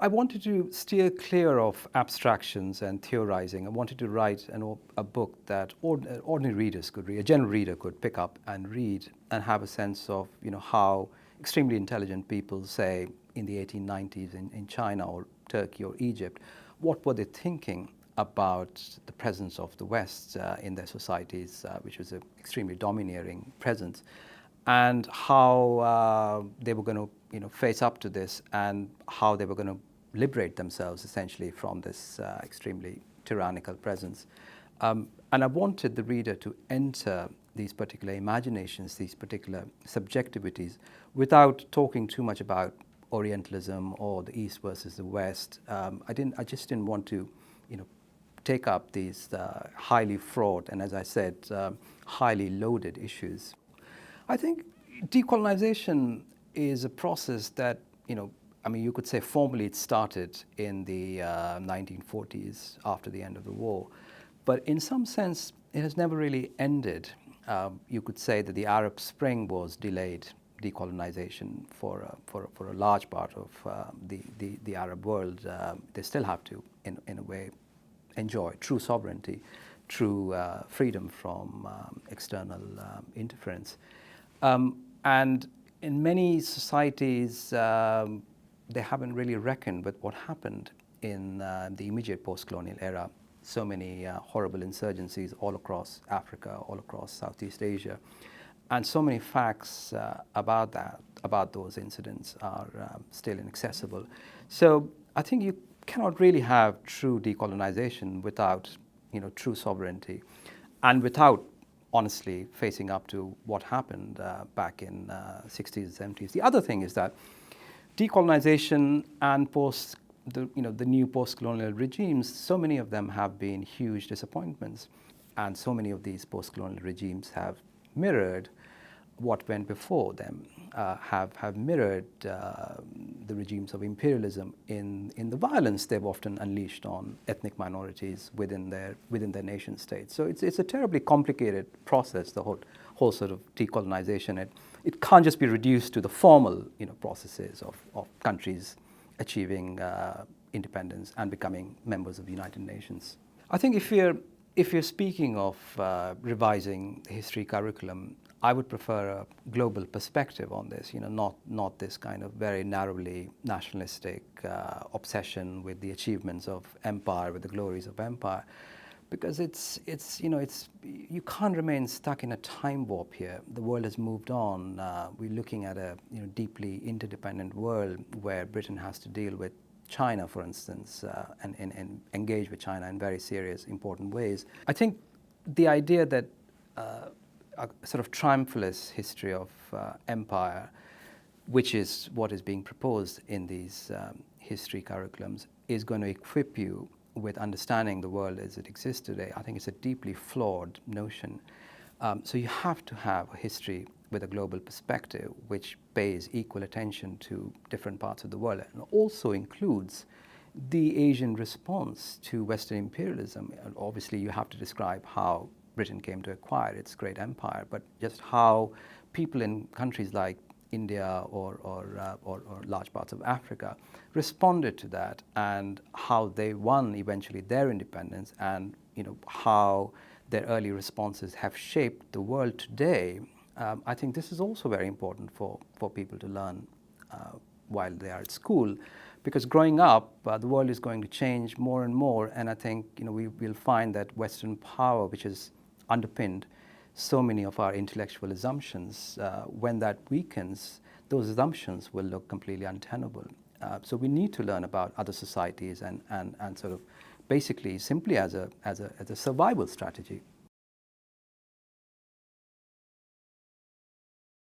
I wanted to steer clear of abstractions and theorizing. I wanted to write a book that ordinary readers could read, a general reader could pick up and read and have a sense of, how extremely intelligent people, say, in the 1890s in China or Turkey or Egypt, what were they thinking about the presence of the West in their societies, which was an extremely domineering presence, and how they were going to face up to this, and how they were going to liberate themselves essentially from this extremely tyrannical presence. And I wanted the reader to enter these particular imaginations, these particular subjectivities, without talking too much about Orientalism or the East versus the West. I just didn't want to, take up these highly fraught and, as I said, highly loaded issues. I think decolonization is a process that, you could say formally it started in the 1940s after the end of the war, but in some sense it has never really ended. You could say that the Arab Spring was delayed decolonization for a large part of the Arab world. They still have to, in a way, enjoy true sovereignty, true freedom from external interference. And in many societies, they haven't really reckoned with what happened in the immediate post-colonial era. So many horrible insurgencies all across Africa, all across Southeast Asia, and so many facts about those incidents are still inaccessible. So I think you cannot really have true decolonization without, true sovereignty, and without honestly facing up to what happened back in 60s and 70s. The other thing is that decolonization and the new post-colonial regimes, so many of them have been huge disappointments, and so many of these post-colonial regimes have mirrored what went before them, have mirrored the regimes of imperialism in the violence they've often unleashed on ethnic minorities within their nation states. So it's a terribly complicated process, the whole sort of decolonization. It can't just be reduced to the formal processes of countries achieving independence and becoming members of the United Nations. I think if you're speaking of revising the history curriculum, I would prefer a global perspective on this, not this kind of very narrowly nationalistic obsession with the achievements of empire, with the glories of empire, because you can't remain stuck in a time warp here. The world has moved on. We're looking at a deeply interdependent world where Britain has to deal with China, for instance, and engage with China in very serious, important ways. I think the idea that a sort of triumphalist history of empire, which is what is being proposed in these history curriculums, is going to equip you with understanding the world as it exists today. I think it's a deeply flawed notion. So you have to have a history with a global perspective which pays equal attention to different parts of the world, and also includes the Asian response to Western imperialism. And obviously you have to describe how Britain came to acquire its great empire, but just how people in countries like India or large parts of Africa responded to that, and how they won eventually their independence, and how their early responses have shaped the world today. I think this is also very important for people to learn while they are at school, because growing up, the world is going to change more and more, and I think we will find that Western power, which has underpinned so many of our intellectual assumptions, when that weakens, those assumptions will look completely untenable. So we need to learn about other societies and sort of basically simply as a survival strategy.